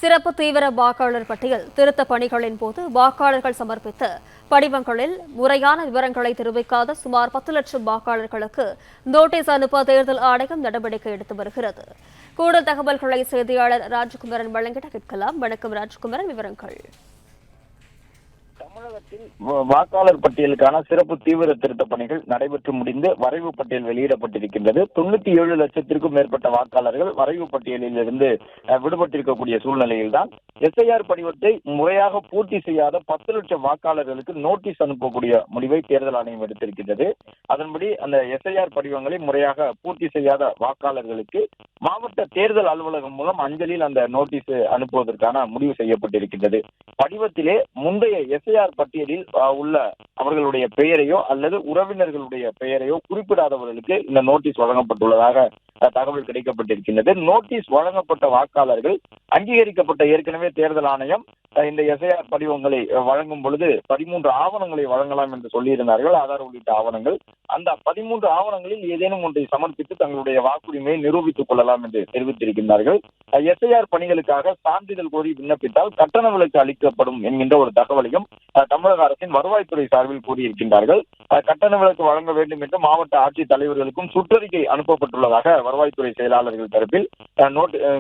சிறப்பு தீவிர வாக்காளர் பட்டியல் திருத்த பணிகளின் போது வாக்காளர்கள் சமர்ப்பித்த படிவங்களில் முறையான விவரங்களை தெரிவிக்காத சுமார் 10 லட்சம் வாக்காளர்களுக்கு நோட்டீஸ் அனுப்ப தேர்தல் ஆணையம் நடவடிக்கை எடுத்து வருகிறது. கூடுதல் தகவல்களை செய்தியாளர் ராஜ்குமரன் வழங்கிட கேட்கலாம். வணக்கம் ராஜ்குமரன், விவரங்கள். தமிழகத்தில் வாக்காளர் பட்டியலுக்கான சிறப்பு தீவிர திருத்த பணிகள் நடைபெற்று முடிந்து வரைவு பட்டியல் வெளியிடப்பட்டிருக்கின்றது. 97 லட்சத்திற்கும் மேற்பட்ட வாக்காளர்கள் வரைவு பட்டியலில் இருந்து விடுபட்டிருக்கக்கூடிய சூழ்நிலையில்தான் எஸ்ஐஆர் படிவத்தை முறையாக பூர்த்தி செய்யாத 10 லட்சம் வாக்காளர்களுக்கு நோட்டீஸ் அனுப்பக்கூடிய முடிவை தேர்தல் ஆணையம் எடுத்திருக்கின்றது. அதன்படி அந்த எஸ்ஐஆர் படிவங்களை முறையாக பூர்த்தி செய்யாத வாக்காளர்களுக்கு மாவட்ட தேர்தல் அலுவலகம் மூலம் அஞ்சலில் அந்த நோட்டீஸ் அனுப்புவதற்கான முடிவு செய்யப்பட்டிருக்கின்றது. படிவத்திலே முந்தைய எஸ்ஐஆர் பட்டியலில் உள்ள அவர்களுடைய பெயரையோ அல்லது உறவினர்களுடைய பெயரையோ குறிப்பிடாதவர்களுக்கு இந்த நோட்டீஸ் வழங்கப்பட்டுள்ளதாக தகவல் கிடைக்கப்பட்டிருக்கின்றது. நோட்டீஸ் வழங்கப்பட்ட வாக்காளர்கள் அங்கீகரிக்கப்பட்ட ஏற்கனவே தேர்தல் ஆணையம் இந்த எஸ்ஐஆர் படிவங்களை வழங்கும் பொழுது 13 ஆவணங்களை வழங்கலாம் என்று சொல்லியிருந்தார்கள், ஆதார் உள்ளிட்ட ஆவணங்கள். அந்த 13 ஆவணங்களில் ஏதேனும் ஒன்றை சமர்ப்பித்து தங்களுடைய வாக்குரிமையை நிரூபித்துக் கொள்ளலாம் என்று தெரிவித்திருக்கின்றார்கள். எஸ்ஐஆர் பணிகளுக்காக சான்றிதழ் கோரி விண்ணப்பித்தால் கட்டண விலக்கு அளிக்கப்படும் என்கின்ற ஒரு தகவலையும் தமிழக அரசின் வருவாய்த்துறை சார்பில் கூறியிருக்கின்றார்கள். கட்டண விலக்கு வழங்க வேண்டும் என்று மாவட்ட ஆட்சித் தலைவர்களுக்கும் சுற்றறிக்கை அனுப்பப்பட்டுள்ளதாக வருவாய்த்துறை செயலாளர்கள் தரப்பில்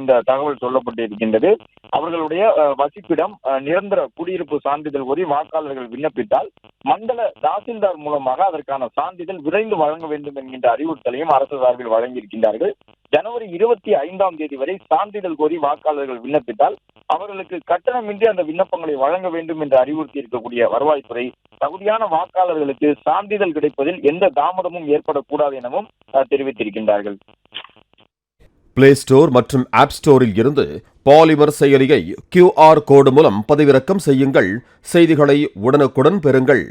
இந்த தகவல் சொல்லப்பட்டிருக்கின்றது. அவர்களுடைய வசிப்பிடம் நிரந்தர குடியிருப்பு சான்றிதழ் கோரி வாக்காளர்கள் விண்ணப்பித்தால் மண்டல தாசில்தார் மூலமாக அதற்கான சான்றிதழ் விரைந்து வழங்க வேண்டும் என்கின்ற அறிவுறுத்தலையும் அரசு சார்பில் வழங்கியிருக்கின்றார்கள். ஜனவரி 25ஆம் தேதி வரை சான்றிதழ் கோரி வாக்காளர்கள் விண்ணப்பித்தால் அவர்களுக்கு கட்டணமின்றி அந்த விண்ணப்பங்களை வழங்க வேண்டும் என்று அறிவுறுத்தி இருக்கக்கூடிய வருவாய்த்துறை தகுதியான வாக்காளர்களுக்கு சான்றிதழ் கிடைப்பதில் எந்த தாமதமும் ஏற்படக்கூடாது எனவும் தெரிவித்திருக்கின்றார்கள். பிளே ஸ்டோர் மற்றும் ஆப் ஸ்டோரில் இருந்து பாலிமர் செயலியை QR கோடு மூலம் பதிவிறக்கம் செய்யுங்கள். செய்திகளை உடனுக்குடன் பெறுங்கள்.